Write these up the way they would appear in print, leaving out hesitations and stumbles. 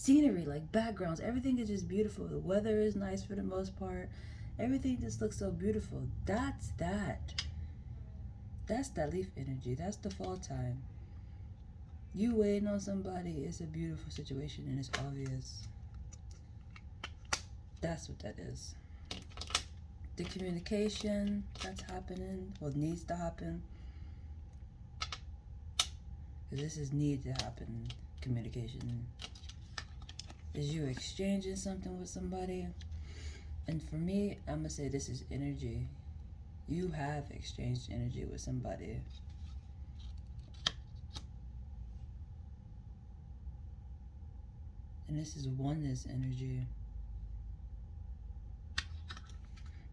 scenery, like backgrounds. Everything is just beautiful. The weather is nice for the most part. Everything just looks so beautiful. That's that. That's that leaf energy. That's the fall time. You waiting on somebody, it's a beautiful situation and it's obvious. That's what that is. The communication that's happening, well, needs to happen. Because this is need to happen. Communication is you exchanging something with somebody. And for me, I'm going to say this is energy. You have exchanged energy with somebody. And this is oneness energy.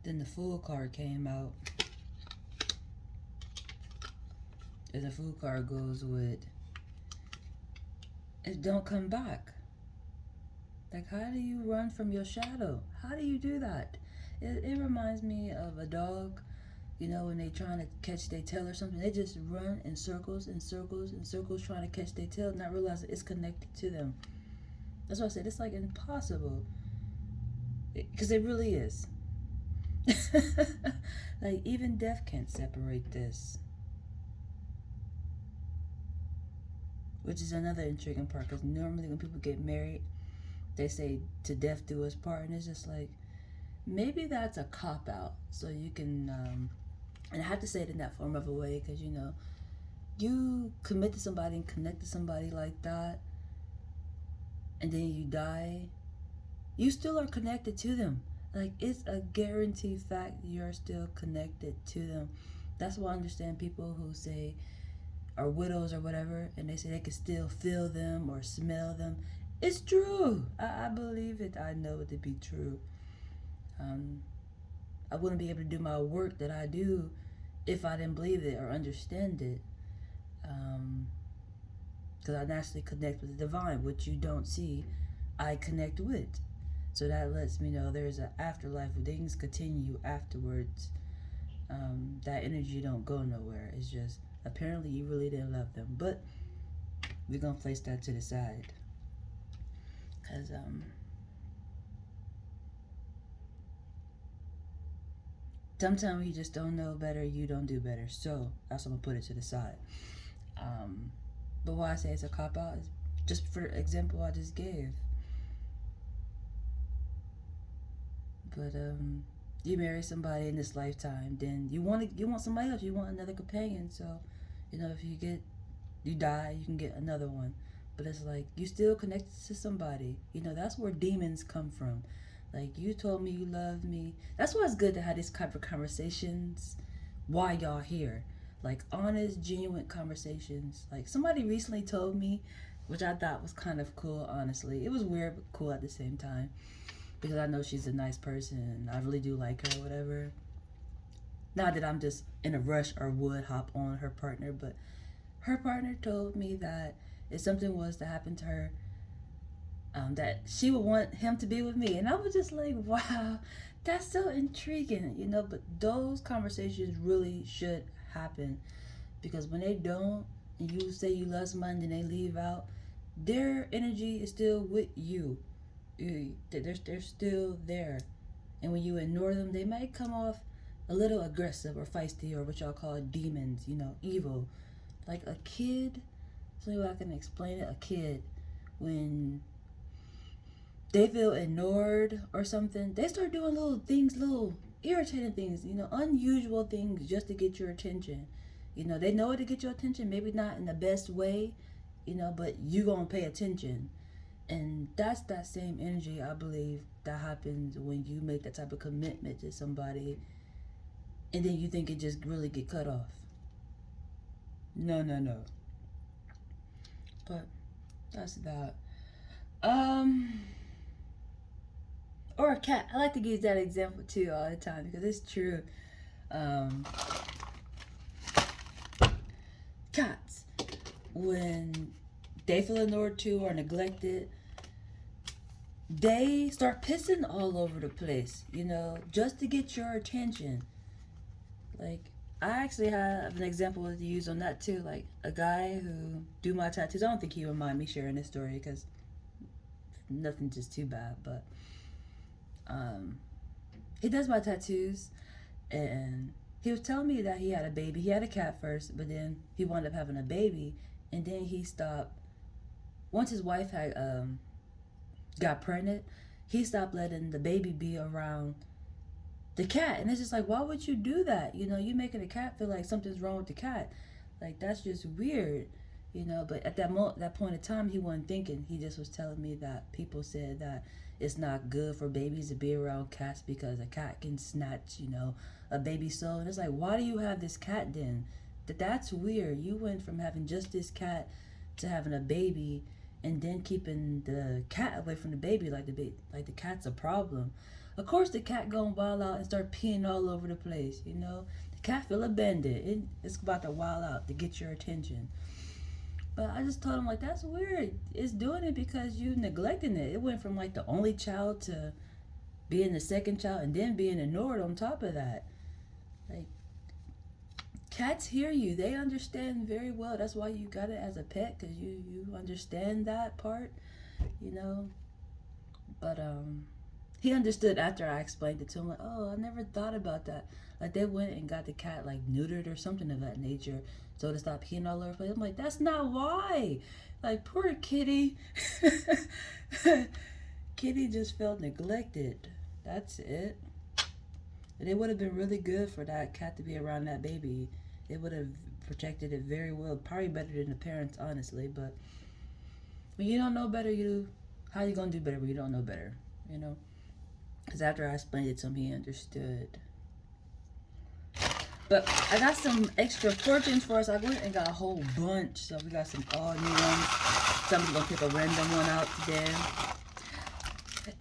Then the Fool card came out. And the Fool card goes with, it don't come back. Like, how do you run from your shadow? How do you do that? It reminds me of a dog, you know, when they trying to catch their tail or something. They just run in circles and circles and circles trying to catch their tail, not realizing it's connected to them. That's why I said it's like impossible. Because it really is. Like, even death can't separate this. Which is another intriguing part, because normally when people get married, they say to death do us part, and it's just like, maybe that's a cop out. So you can, and I have to say it in that form of a way, because you know, you commit to somebody and connect to somebody like that, and then you die, you still are connected to them. Like, it's a guaranteed fact you're still connected to them. That's why I understand people who say, are widows or whatever, and they say they can still feel them or smell them. It's true. I believe it. I know it to be true. I wouldn't be able to do my work that I do if I didn't believe it or understand it. Because I naturally connect with the divine, which you don't see, I connect with. So that lets me know there's an afterlife where things continue afterwards. That energy don't go nowhere. It's just, apparently you really didn't love them. But we're going to place that to the side. Because, sometimes you just don't know better, you don't do better. So that's why I'm going to put it to the side. But why I say it's a cop out is just for the example I just gave. But you marry somebody in this lifetime, then you want somebody else. You want another companion. So, you know, if you die, you can get another one. But it's like you still connected to somebody. You know, that's where demons come from. Like, you told me you love me. That's why it's good to have these type of conversations. Why y'all here? Like, honest, genuine conversations. Like, somebody recently told me, which I thought was kind of cool, honestly. It was weird, but cool at the same time. Because I know she's a nice person and I really do like her or whatever. Not that I'm just in a rush or would hop on her partner, but her partner told me that if something was to happen to her, that she would want him to be with me. And I was just like, wow, that's so intriguing, you know. But those conversations really should happen, because when they don't, and you say you love somebody and then they leave out, their energy is still with you. They're still there. And when you ignore them, they might come off a little aggressive or feisty, or what y'all call demons, you know, evil. Like a kid, so I can explain it. A kid, when they feel ignored or something, they start doing little things, little irritating things, you know, unusual things just to get your attention. You know, they know it to get your attention, maybe not in the best way, you know, but you gonna pay attention. And that's that same energy, I believe, that happens when you make that type of commitment to somebody and then you think it just really get cut off. No, no, no. But that's that. Or a cat. I like to use that example too all the time because it's true. Um, Cats, when they feel ignored too or neglected, they start pissing all over the place, you know, just to get your attention. Like, I actually have an example to use on that too. Like, a guy who do my tattoos, I don't think he would mind me sharing this story because nothing just too bad, but he does my tattoos, and he was telling me that he had a baby. He had a cat first, but then he wound up having a baby, and then he stopped. Once his wife had got pregnant, he stopped letting the baby be around the cat. And it's just like, why would you do that? You know, you making the cat feel like something's wrong with the cat. Like, that's just weird, you know. But at that point in time, he wasn't thinking. He just was telling me that people said that it's not good for babies to be around cats because a cat can snatch, you know, a baby's soul. And it's like, why do you have this cat then? That's weird. You went from having just this cat to having a baby, and then keeping the cat away from the baby, like the cat's a problem. Of course, the cat gonna wild out and start peeing all over the place. You know, the cat feel abandoned. It's about to wild out to get your attention. But I just told him, like, that's weird. It's doing it because you neglecting it. It went from like the only child to being the second child, and then being ignored on top of that. Like, cats hear you. They understand very well. That's why you got it as a pet, because you understand that part, you know. But he understood after I explained it to him, like, oh, I never thought about that. Like, they went and got the cat like neutered or something of that nature, so to stop peeing all over the place. I'm like, that's not why. Like, poor kitty. Kitty just felt neglected. That's it. And it would have been really good for that cat to be around that baby. It would have protected it very well. Probably better than the parents, honestly. But when you don't know better, how you gonna do better when you don't know better? You know? Because after I explained it to him, he understood. But I got some extra fortunes for us. I went and got a whole bunch. So we got some all new ones. So I'm just gonna pick a random one out today.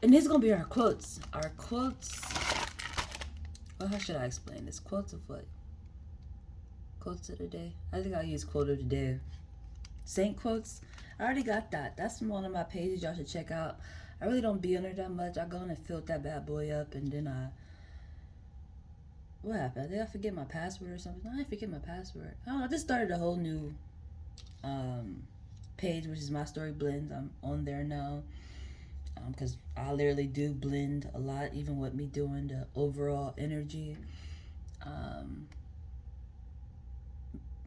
And these are gonna be our quotes. Our quotes. Well, how should I explain this? Quotes of what? Quotes of the day? I think I'll use quote of the day. Saint quotes. I already got that. That's from one of my pages y'all should check out. I really don't be on there that much. I go on and filled that bad boy up, and then what happened? Did I forget my password or something? No, I didn't forget my password. I just started a whole new page, which is My Story Blends. I'm on there now. Because I literally do blend a lot, even with me doing the overall energy.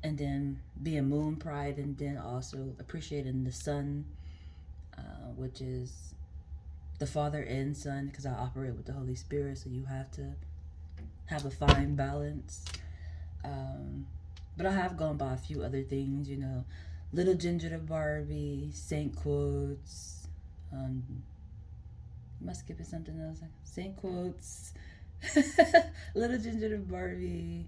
And then being moon pride, and then also appreciating the sun, which is the Father and Son, because I operate with the Holy Spirit, so you have to have a fine balance. But I have gone by a few other things, you know, Little Ginger to Barbie, Saint quotes. Am I skipping something else? Saint quotes, Little Ginger to Barbie.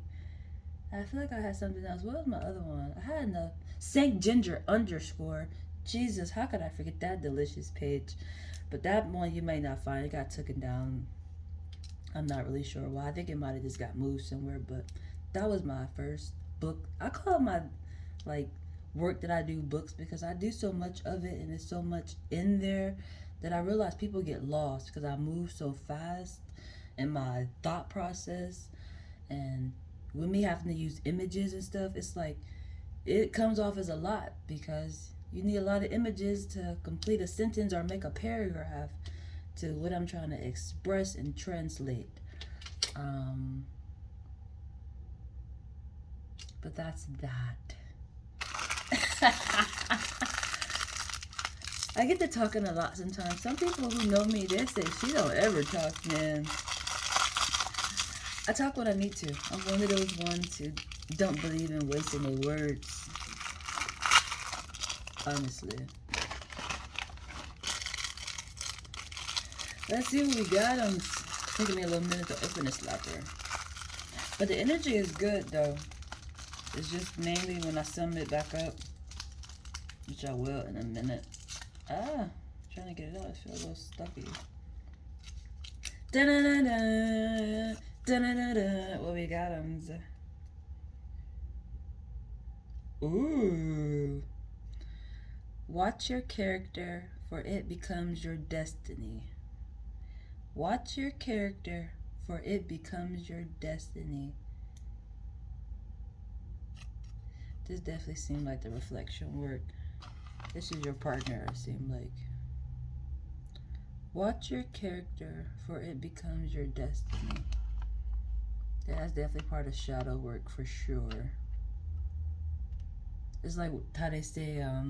I feel like I had something else. What was my other one? I had enough. Saint Ginger _ Jesus, how could I forget that delicious page? But that one you may not find. It got taken down. I'm not really sure why. I think it might have just got moved somewhere. But that was my first book. I call my work that I do books, because I do so much of it, and there's so much in there that I realize people get lost because I move so fast in my thought process. And with me having to use images and stuff, it's like it comes off as a lot, because you need a lot of images to complete a sentence or make a paragraph to what I'm trying to express and translate. But that's that. I get to talking a lot sometimes. Some people who know me, they say she don't ever talk, man. I talk when I need to. I'm one of those ones who don't believe in wasting their words. Honestly. Let's see what we got. It's taking me a little minute to open this locker. But the energy is good, though. It's just mainly when I sum it back up, which I will in a minute. Trying to get it out. I feel a little stuffy. Da-da-da-da. Da-da-da-da. What we got? Ooh. Watch your character, for it becomes your destiny. Watch your character, for it becomes your destiny. This definitely seemed like the reflection work. This is your partner, it seemed like. Watch your character, for it becomes your destiny. Yeah, that's definitely part of shadow work for sure. It's like how they say, I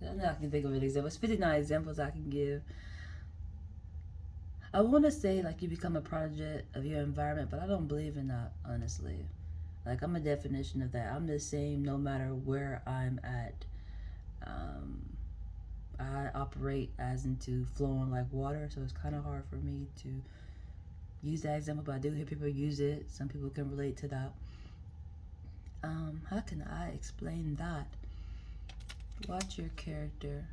don't know, I can think of an example. It's 59 examples I can give. I want to say like you become a product of your environment, but I don't believe in that, honestly. Like, I'm a definition of that. I'm the same no matter where I'm at. Um, I operate as into flowing like water, so it's kind of hard for me to use that example, but I do hear people use it. Some people can relate to that. How can I explain that? Watch your character.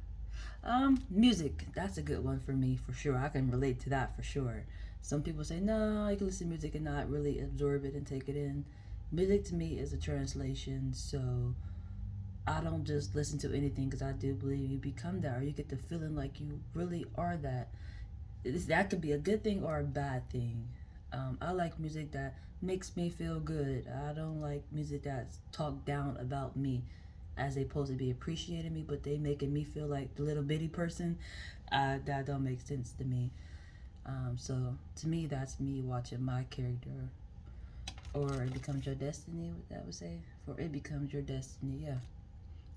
Music. That's a good one for me, for sure. I can relate to that for sure. Some people say, no, you can listen to music and not really absorb it and take it in. Music to me is a translation, so I don't just listen to anything because I do believe you become that, or you get the feeling like you really are that. That could be a good thing or a bad thing. I like music that makes me feel good. I don't like music that's talked down about me as they supposed to be appreciating me, but they making me feel like the little bitty person. That don't make sense to me. So to me, that's me watching my character, or it becomes your destiny. What that would say, for it becomes your destiny. Yeah,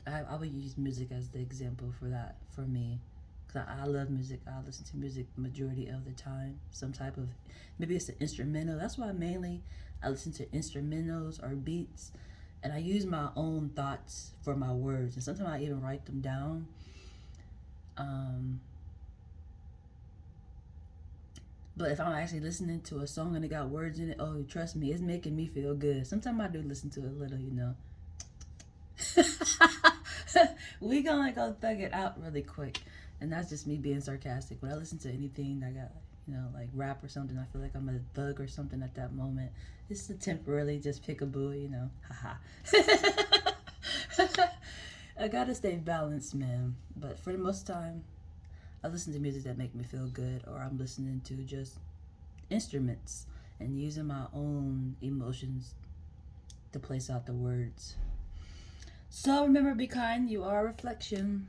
I would use music as the example for that for me. Cause I love music. I listen to music majority of the time. Some type of, maybe it's an instrumental. That's why mainly I listen to instrumentals or beats, and I use my own thoughts for my words. And sometimes I even write them down. Um, but if I'm actually listening to a song and it got words in it, oh, trust me, it's making me feel good. Sometimes I do listen to it a little, you know. We gonna go thug it out really quick, and that's just me being sarcastic. When I listen to anything that got, like rap or something, I feel like I'm a thug or something at that moment. It's to temporarily just pick a boo, haha. I gotta stay balanced, man. But for the most time, I listen to music that make me feel good, or I'm listening to just instruments and using my own emotions to place out the words. So remember, be kind. You are a reflection.